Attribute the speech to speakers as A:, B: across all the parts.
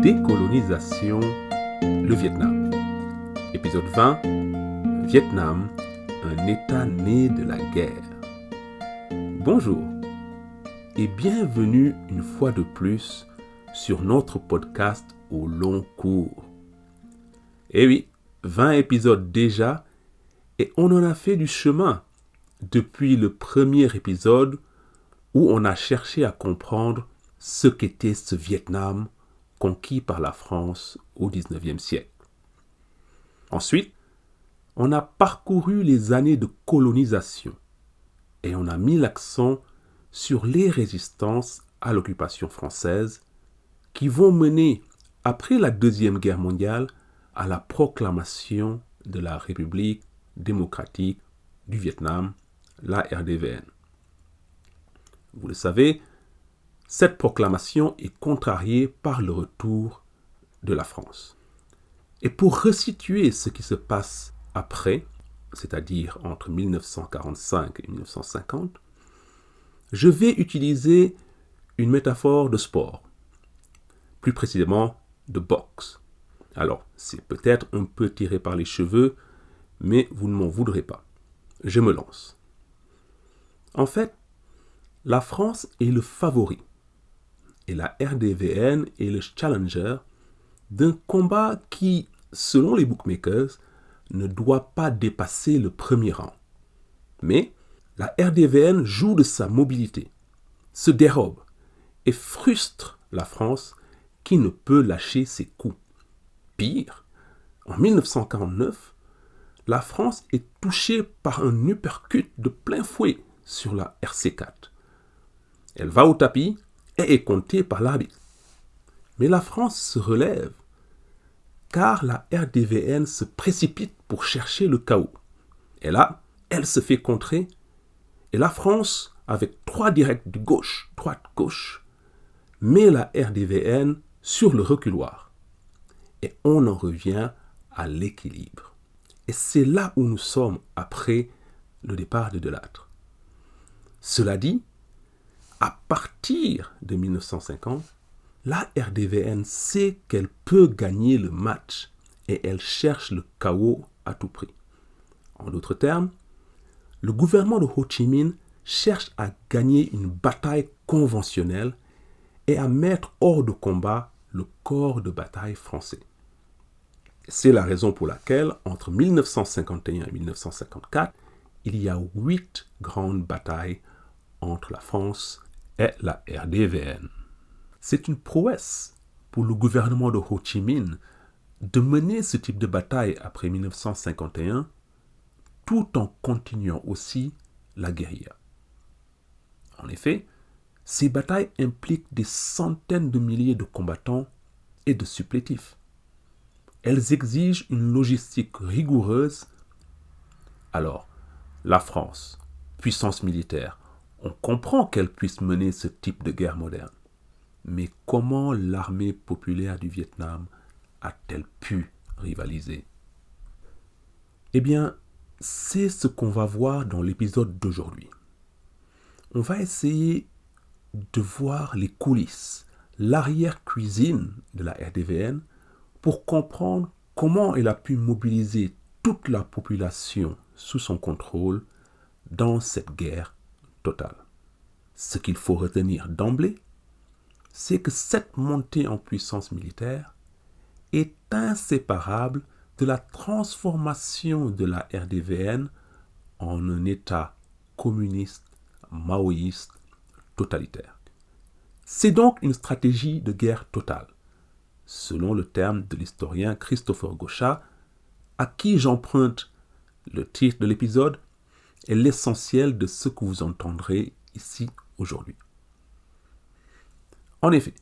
A: Décolonisation, le Vietnam. Épisode 20, Vietnam, un État né de la guerre. Bonjour et bienvenue une fois de plus sur notre podcast au long cours. Eh oui, 20 épisodes déjà et on en a fait du chemin depuis le premier épisode où on a cherché à comprendre ce qu'était ce Vietnam conquis par la France au XIXe siècle. Ensuite, on a parcouru les années de colonisation et on a mis l'accent sur les résistances à l'occupation française qui vont mener, après la Deuxième Guerre mondiale, à la proclamation de la République démocratique du Vietnam, la RDVN. Vous le savez, cette proclamation est contrariée par le retour de la France. Et pour resituer ce qui se passe après, c'est-à-dire entre 1945 et 1950, je vais utiliser une métaphore de sport, plus précisément de boxe. Alors, c'est peut-être un peu tiré par les cheveux, mais vous ne m'en voudrez pas. Je me lance. En fait, la France est le favori et la RDVN est le challenger d'un combat qui, selon les bookmakers, ne doit pas dépasser le premier rang. Mais la RDVN joue de sa mobilité, se dérobe et frustre la France qui ne peut lâcher ses coups. Pire, en 1949, la France est touchée par un uppercut de plein fouet sur la RC4. Elle va au tapis et est comptée par l'arbitre. Mais la France se relève, car la RDVN se précipite pour chercher le chaos. Et là, elle se fait contrer, et la France, avec 3 directs de gauche, droite-gauche, met la RDVN sur le reculoir. Et on en revient à l'équilibre. Et c'est là où nous sommes après le départ de Delattre. Cela dit, à partir de 1950, la RDVN sait qu'elle peut gagner le match et elle cherche le chaos à tout prix. En d'autres termes, le gouvernement de Ho Chi Minh cherche à gagner une bataille conventionnelle et à mettre hors de combat le corps de bataille français. C'est la raison pour laquelle, entre 1951 et 1954, il y a 8 grandes batailles entre la France et la RDVN. C'est une prouesse pour le gouvernement de Ho Chi Minh de mener ce type de bataille après 1951 tout en continuant aussi la guérilla. En effet, ces batailles impliquent des centaines de milliers de combattants et de supplétifs. Elles exigent une logistique rigoureuse. Alors, la France, puissance militaire, on comprend qu'elle puisse mener ce type de guerre moderne. Mais comment l'armée populaire du Vietnam a-t-elle pu rivaliser? Eh bien, c'est ce qu'on va voir dans l'épisode d'aujourd'hui. On va essayer de voir les coulisses, l'arrière-cuisine de la RDVN pour comprendre comment elle a pu mobiliser toute la population sous son contrôle dans cette guerre totale. Ce qu'il faut retenir d'emblée, c'est que cette montée en puissance militaire est inséparable de la transformation de la RDVN en un État communiste, maoïste, totalitaire. C'est donc une stratégie de guerre totale, selon le terme de l'historien Christopher Gauchat, à qui j'emprunte le titre de l'épisode et l'essentiel de ce que vous entendrez ici aujourd'hui. En effet,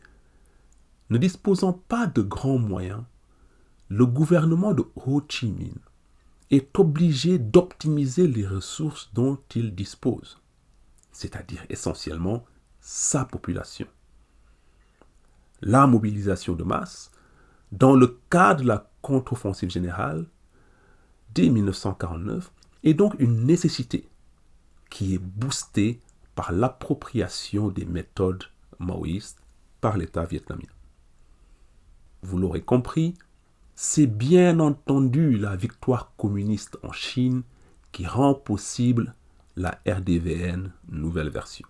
A: ne disposant pas de grands moyens, le gouvernement de Ho Chi Minh est obligé d'optimiser les ressources dont il dispose, c'est-à-dire essentiellement sa population. La mobilisation de masse, dans le cadre de la contre-offensive générale, dès 1949, est donc une nécessité qui est boostée par l'appropriation des méthodes maoïstes par l'État vietnamien. Vous l'aurez compris, c'est bien entendu la victoire communiste en Chine qui rend possible la RDVN nouvelle version.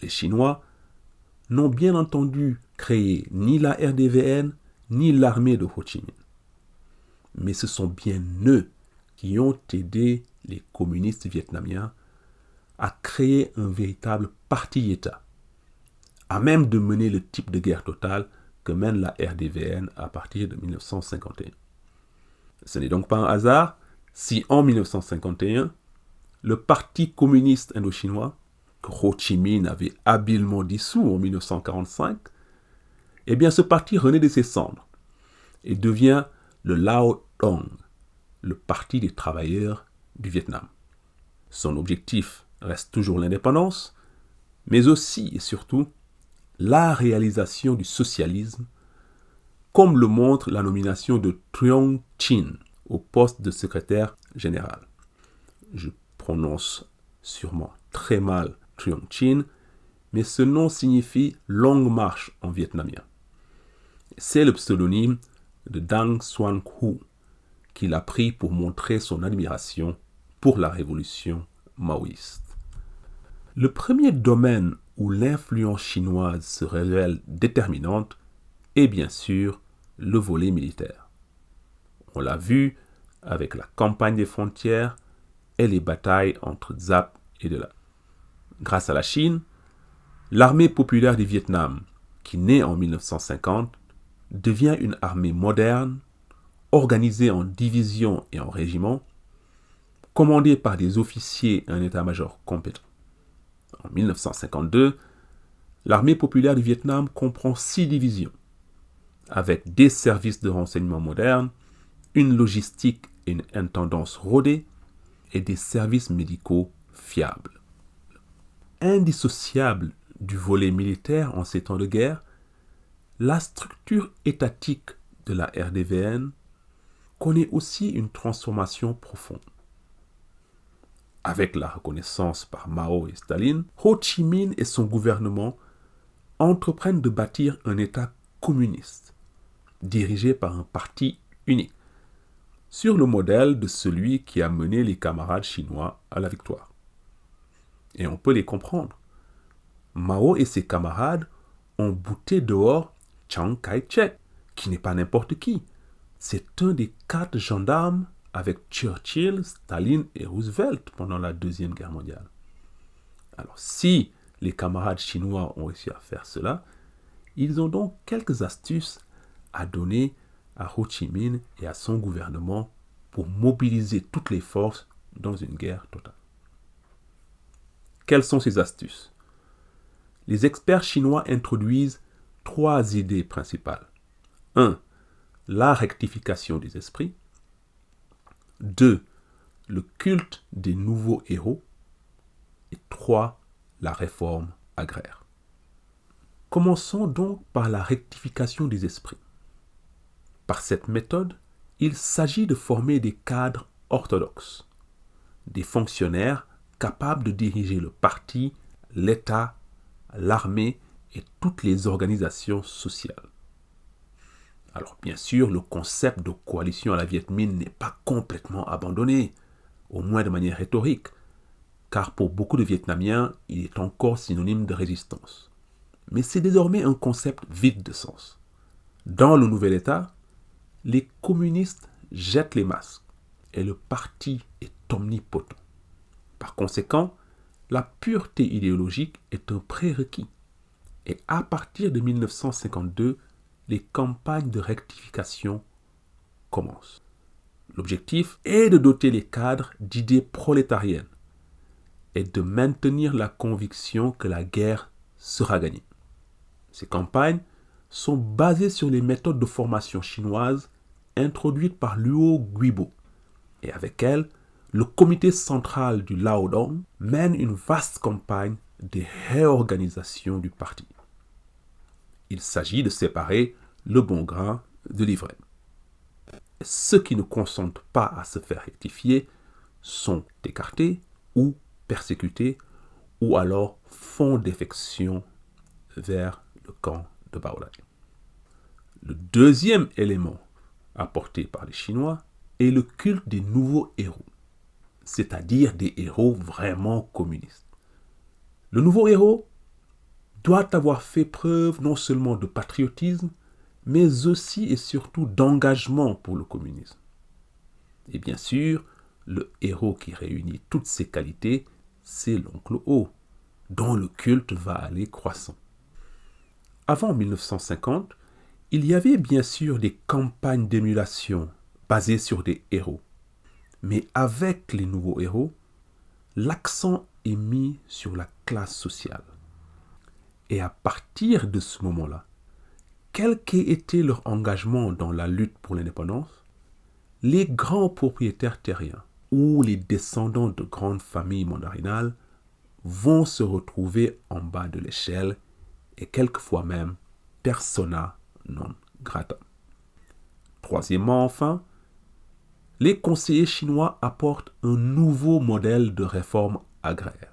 A: Les Chinois n'ont bien entendu créé ni la RDVN ni l'armée de Ho Chi Minh. Mais ce sont bien eux qui ont aidé les communistes vietnamiens à créer un véritable parti-État, à même de mener le type de guerre totale que mène la RDVN à partir de 1951. Ce n'est donc pas un hasard si en 1951, le Parti communiste indo-chinois, que Ho Chi Minh avait habilement dissous en 1945, eh bien ce parti renaît de ses cendres et devient le Lao Dong, le Parti des travailleurs du Vietnam. Son objectif reste toujours l'indépendance, mais aussi et surtout la réalisation du socialisme, comme le montre la nomination de Truong Chin au poste de secrétaire général. Je prononce sûrement très mal Truong Chin, mais ce nom signifie longue marche en vietnamien. C'est le pseudonyme de Dang Xuan Hu qu'il a pris pour montrer son admiration pour la révolution maoïste. Le premier domaine où l'influence chinoise se révèle déterminante est bien sûr le volet militaire. On l'a vu avec la campagne des frontières et les batailles entre Giap et De La. Grâce à la Chine, l'armée populaire du Vietnam, qui naît en 1950, devient une armée moderne, organisée en divisions et en régiments, commandée par des officiers et un état-major compétent. En 1952, l'armée populaire du Vietnam comprend 6 divisions, avec des services de renseignement modernes, une logistique et une intendance rodée, et des services médicaux fiables. Indissociable du volet militaire en ces temps de guerre, la structure étatique de la RDVN connaît aussi une transformation profonde. Avec la reconnaissance par Mao et Staline, Ho Chi Minh et son gouvernement entreprennent de bâtir un État communiste, dirigé par un parti unique, sur le modèle de celui qui a mené les camarades chinois à la victoire. Et on peut les comprendre. Mao et ses camarades ont bouté dehors Chiang Kai-shek, qui n'est pas n'importe qui. C'est un des 4 gendarmes avec Churchill, Staline et Roosevelt pendant la Deuxième Guerre mondiale. Alors si les camarades chinois ont réussi à faire cela, ils ont donc quelques astuces à donner à Ho Chi Minh et à son gouvernement pour mobiliser toutes les forces dans une guerre totale. Quelles sont ces astuces? Les experts chinois introduisent 3 idées principales. 1. La rectification des esprits. 2. Le culte des nouveaux héros. Et 3. La réforme agraire. Commençons donc par la rectification des esprits. Par cette méthode, il s'agit de former des cadres orthodoxes, des fonctionnaires capables de diriger le parti, l'État, l'armée et toutes les organisations sociales. Alors bien sûr, le concept de coalition à la Viet Minh n'est pas complètement abandonné, au moins de manière rhétorique, car pour beaucoup de Vietnamiens, il est encore synonyme de résistance. Mais c'est désormais un concept vide de sens. Dans le nouvel État, les communistes jettent les masques et le parti est omnipotent. Par conséquent, la pureté idéologique est un prérequis. Et à partir de 1952, les campagnes de rectification commencent. L'objectif est de doter les cadres d'idées prolétariennes et de maintenir la conviction que la guerre sera gagnée. Ces campagnes sont basées sur les méthodes de formation chinoises introduites par Luo Guibo. Et avec elles, le comité central du Lao Dong mène une vaste campagne de réorganisation du parti. Il s'agit de séparer le bon grain de l'ivraie. Ceux qui ne consentent pas à se faire rectifier sont écartés ou persécutés ou alors font défection vers le camp de Bao Lai. Le deuxième élément apporté par les Chinois est le culte des nouveaux héros, c'est-à-dire des héros vraiment communistes. Le nouveau héros doit avoir fait preuve non seulement de patriotisme, mais aussi et surtout d'engagement pour le communisme. Et bien sûr, le héros qui réunit toutes ces qualités, c'est l'oncle O, dont le culte va aller croissant. Avant 1950, il y avait bien sûr des campagnes d'émulation basées sur des héros. Mais avec les nouveaux héros, l'accent est mis sur la classe sociale. Et à partir de ce moment-là, quel qu'ait été leur engagement dans la lutte pour l'indépendance, les grands propriétaires terriens ou les descendants de grandes familles mandarinales vont se retrouver en bas de l'échelle et quelquefois même persona non grata. Troisièmement, enfin, les conseillers chinois apportent un nouveau modèle de réforme agraire.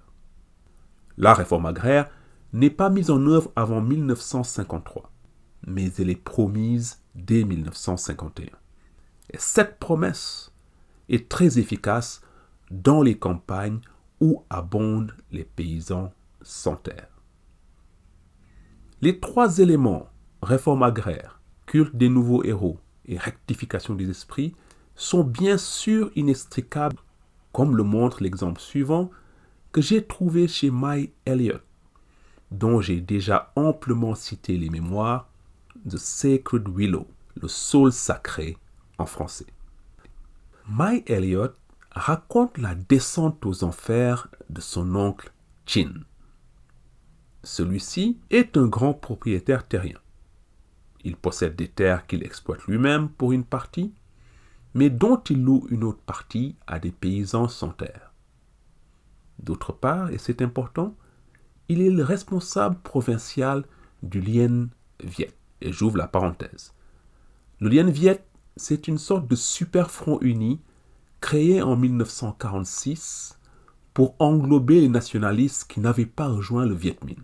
A: La réforme agraire n'est pas mise en œuvre avant 1953, mais elle est promise dès 1951. Et cette promesse est très efficace dans les campagnes où abondent les paysans sans terre. Les trois éléments, réforme agraire, culte des nouveaux héros et rectification des esprits, sont bien sûr inextricables, comme le montre l'exemple suivant que j'ai trouvé chez Mike Elliott, dont j'ai déjà amplement cité les mémoires, The Sacred Willow, le saule sacré en français. Mike Elliott raconte la descente aux enfers de son oncle Chin. Celui-ci est un grand propriétaire terrien. Il possède des terres qu'il exploite lui-même pour une partie, mais dont il loue une autre partie à des paysans sans terre. D'autre part, et c'est important, il est le responsable provincial du Lien Viet. Et j'ouvre la parenthèse. Le Lien Viet, c'est une sorte de super front uni créé en 1946 pour englober les nationalistes qui n'avaient pas rejoint le Viet Minh.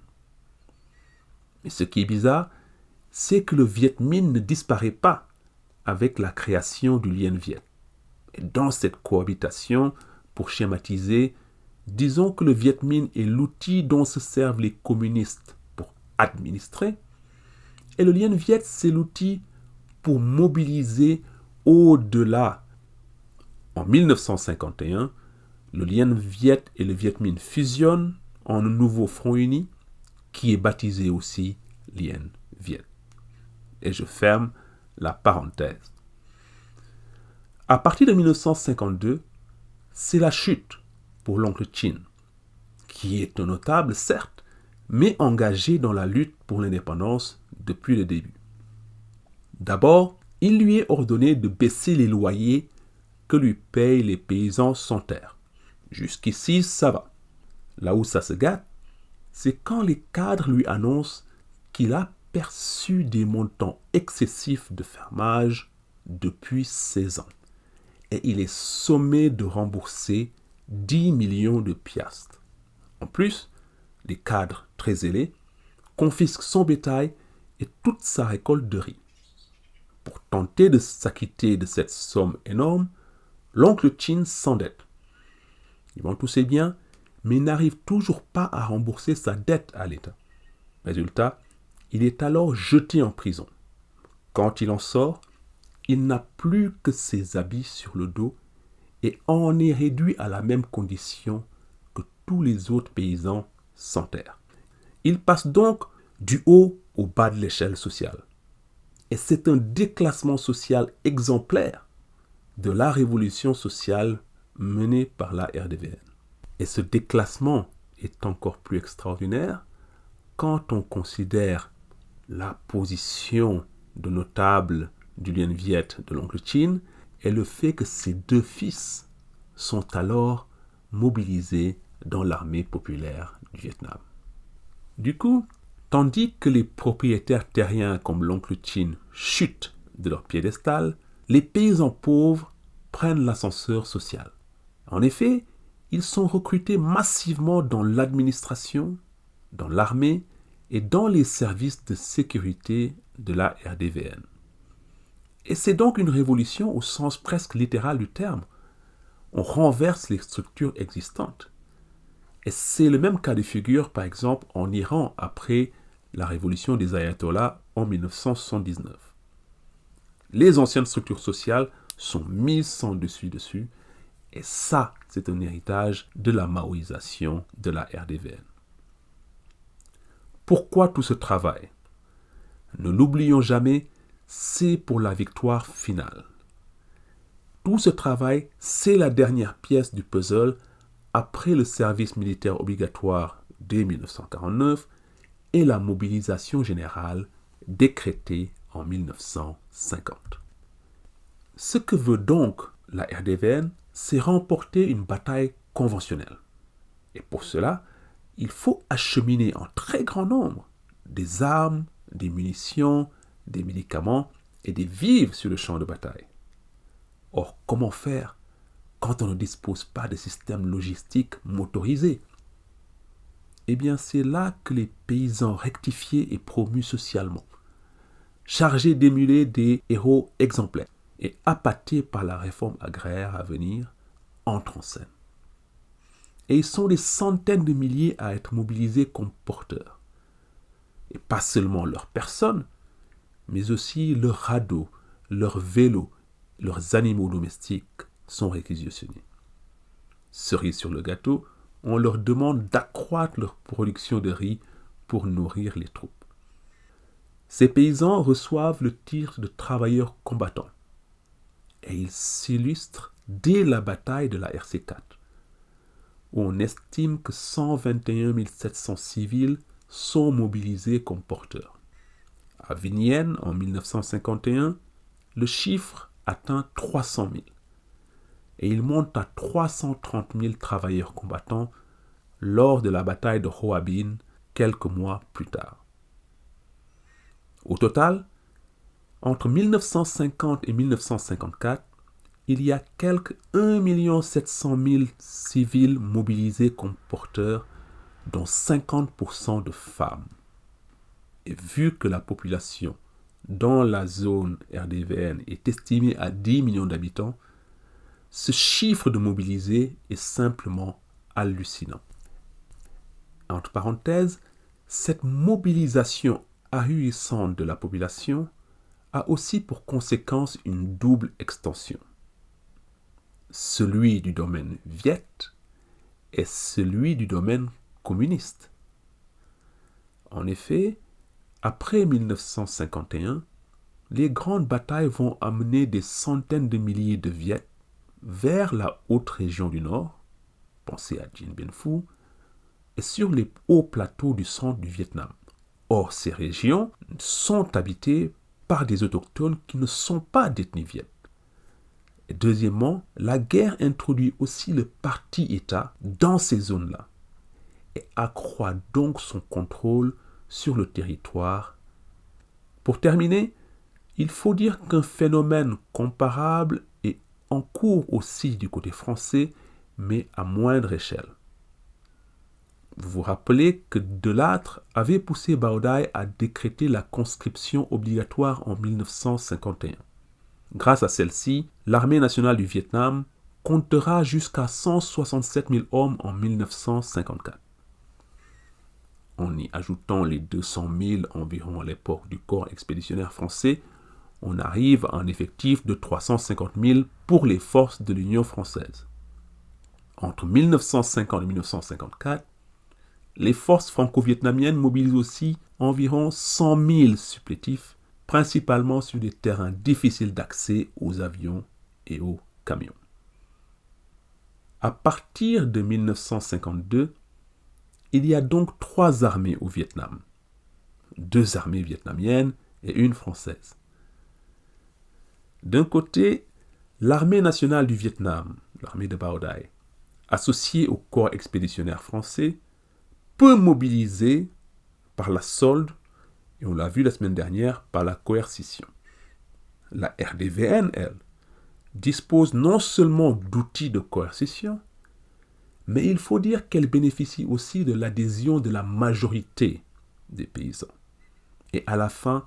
A: Mais ce qui est bizarre, c'est que le Viet Minh ne disparaît pas avec la création du Lien Viet. Et dans cette cohabitation, pour schématiser, disons que le Viet Minh est l'outil dont se servent les communistes pour administrer, et le Lien Viet, c'est l'outil pour mobiliser au-delà. En 1951, le Lien Viet et le Viet Minh fusionnent en un nouveau front uni qui est baptisé aussi Lien Viet. Et je ferme la parenthèse. À partir de 1952, c'est la chute pour l'oncle Chin, qui est un notable, certes, mais engagé dans la lutte pour l'indépendance depuis le début. D'abord, il lui est ordonné de baisser les loyers que lui payent les paysans sans terre. Jusqu'ici, ça va. Là où ça se gâte, c'est quand les cadres lui annoncent qu'il a perçu des montants excessifs de fermage depuis 16 ans. Et il est sommé de rembourser 10 millions de piastres. En plus, les cadres très zélés confisquent son bétail et toute sa récolte de riz. Pour tenter de s'acquitter de cette somme énorme, l'oncle Chin s'endette. Il vend tous ses biens, mais n'arrive toujours pas à rembourser sa dette à l'État. Résultat, il est alors jeté en prison. Quand il en sort, il n'a plus que ses habits sur le dos et en est réduit à la même condition que tous les autres paysans sans terre. Il passe donc du haut au bas de l'échelle sociale. Et c'est un déclassement social exemplaire de la révolution sociale menée par la RDVN. Et ce déclassement est encore plus extraordinaire quand on considère la position de notable du Lien Viet de l'oncle Chin et le fait que ses deux fils sont alors mobilisés dans l'armée populaire du Vietnam. Du coup, tandis que les propriétaires terriens comme l'oncle Chin chutent de leur piédestal, les paysans pauvres prennent l'ascenseur social. En effet, ils sont recrutés massivement dans l'administration, dans l'armée et dans les services de sécurité de la RDVN. Et c'est donc une révolution au sens presque littéral du terme. On renverse les structures existantes. Et c'est le même cas de figure, par exemple, en Iran après la révolution des ayatollahs en 1979. Les anciennes structures sociales sont mises sans dessus, et ça, c'est un héritage de la maoïsation de la RDVN. Pourquoi tout ce travail? Ne l'oublions jamais, c'est pour la victoire finale. Tout ce travail, c'est la dernière pièce du puzzle après le service militaire obligatoire dès 1949 et la mobilisation générale décrétée en 1950. Ce que veut donc la RDVN, c'est remporter une bataille conventionnelle. Et pour cela, il faut acheminer en très grand nombre des armes, des munitions, des médicaments et des vivres sur le champ de bataille. Or, comment faire quand on ne dispose pas de systèmes logistiques motorisés? Eh bien, c'est là que les paysans rectifiés et promus socialement, chargés d'émuler des héros exemplaires et appâtés par la réforme agraire à venir, entrent en scène. Et ils sont des centaines de milliers à être mobilisés comme porteurs. Et pas seulement leurs personnes, mais aussi leurs radeaux, leurs vélos, leurs animaux domestiques sont réquisitionnés. Cerise sur le gâteau, on leur demande d'accroître leur production de riz pour nourrir les troupes. Ces paysans reçoivent le titre de travailleurs combattants et ils s'illustrent dès la bataille de la RC4, où on estime que 121 700 civils sont mobilisés comme porteurs. À Vignelles, en 1951, le chiffre atteint 300 000 et il monte à 330 000 travailleurs combattants lors de la bataille de Hoabin quelques mois plus tard. Au total, entre 1950 et 1954, il y a quelque 1 700 000 civils mobilisés comme porteurs, dont 50% de femmes. Et vu que la population dans la zone RDVN est estimée à 10 millions d'habitants, ce chiffre de mobilisés est simplement hallucinant. Entre parenthèses, cette mobilisation ahurissante de la population a aussi pour conséquence une double extension. Celui du domaine viet et celui du domaine communiste. En effet, après 1951, les grandes batailles vont amener des centaines de milliers de Viet vers la haute région du Nord, pensez à Dien Bien Phu, et sur les hauts plateaux du centre du Vietnam. Or, ces régions sont habitées par des autochtones qui ne sont pas d'ethnie Viet. Et deuxièmement, la guerre introduit aussi le parti-État dans ces zones-là et accroît donc son contrôle sur le territoire. Pour terminer, il faut dire qu'un phénomène comparable est en cours aussi du côté français, mais à moindre échelle. Vous vous rappelez que Delattre avait poussé Bảo Đại à décréter la conscription obligatoire en 1951. Grâce à celle-ci, l'armée nationale du Vietnam comptera jusqu'à 167 000 hommes en 1954. En y ajoutant les 200 000 environ à l'époque du corps expéditionnaire français, on arrive à un effectif de 350 000 pour les forces de l'Union française. Entre 1950 et 1954, les forces franco-vietnamiennes mobilisent aussi environ 100 000 supplétifs, principalement sur des terrains difficiles d'accès aux avions et aux camions. À partir de 1952, il y a donc 3 armées au Vietnam, 2 armées vietnamiennes et une française. D'un côté, l'armée nationale du Vietnam, l'armée de Bảo Đại, associée au corps expéditionnaire français, peut mobiliser par la solde, et on l'a vu la semaine dernière, par la coercition. La RDVN, elle, dispose non seulement d'outils de coercition, mais il faut dire qu'elle bénéficie aussi de l'adhésion de la majorité des paysans. Et à la fin,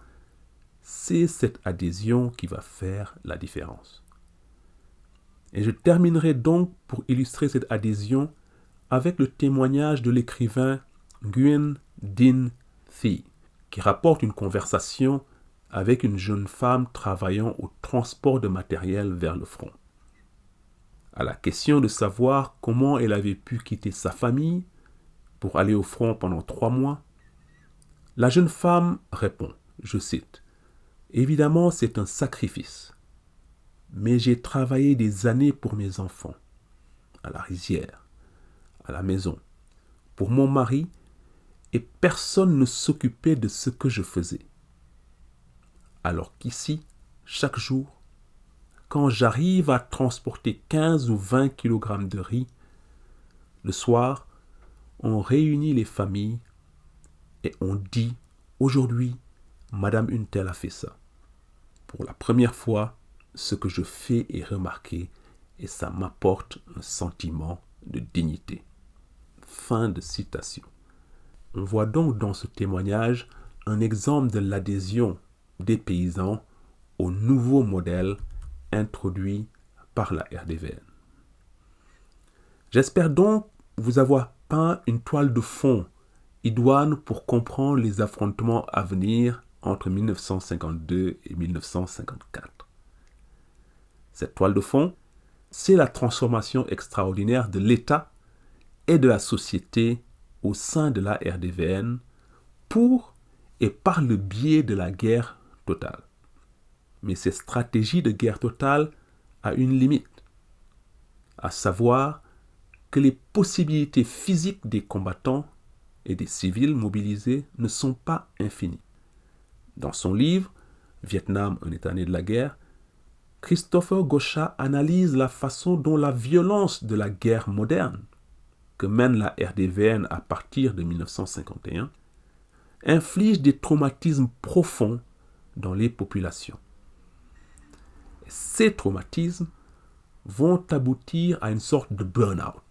A: c'est cette adhésion qui va faire la différence. Et je terminerai donc pour illustrer cette adhésion avec le témoignage de l'écrivain Nguyen Dinh Thi, qui rapporte une conversation avec une jeune femme travaillant au transport de matériel vers le front. À la question de savoir comment elle avait pu quitter sa famille pour aller au front pendant 3 mois, la jeune femme répond, je cite, « Évidemment, c'est un sacrifice, mais j'ai travaillé des années pour mes enfants, à la rizière, à la maison, pour mon mari, et personne ne s'occupait de ce que je faisais. Alors qu'ici, chaque jour, quand j'arrive à transporter 15 ou 20 kg de riz, le soir, on réunit les familles et on dit « Aujourd'hui, Madame une telle a fait ça. Pour la première fois, ce que je fais est remarqué et ça m'apporte un sentiment de dignité. » Fin de citation. On voit donc dans ce témoignage un exemple de l'adhésion des paysans au nouveau modèle introduit par la RDVN. J'espère donc vous avoir peint une toile de fond idoine pour comprendre les affrontements à venir entre 1952 et 1954. Cette toile de fond, c'est la transformation extraordinaire de l'État et de la société au sein de la RDVN pour et par le biais de la guerre totale. Mais cette stratégie de guerre totale a une limite, à savoir que les possibilités physiques des combattants et des civils mobilisés ne sont pas infinies. Dans son livre « Vietnam, un état né de la guerre », Christopher Gauchat analyse la façon dont la violence de la guerre moderne que mène la RDVN à partir de 1951 inflige des traumatismes profonds dans les populations. Et ces traumatismes vont aboutir à une sorte de burn-out.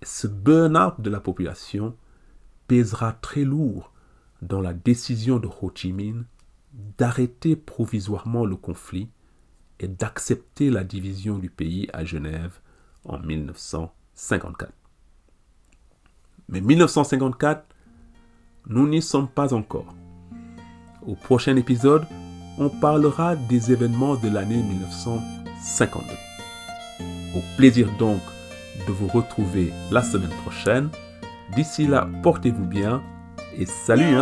A: Et ce burn-out de la population pèsera très lourd dans la décision de Ho Chi Minh d'arrêter provisoirement le conflit et d'accepter la division du pays à Genève en 1954. Mais 1954, nous n'y sommes pas encore. Au prochain épisode, on parlera des événements de l'année 1952. Au plaisir donc de vous retrouver la semaine prochaine. D'ici là, portez-vous bien et salut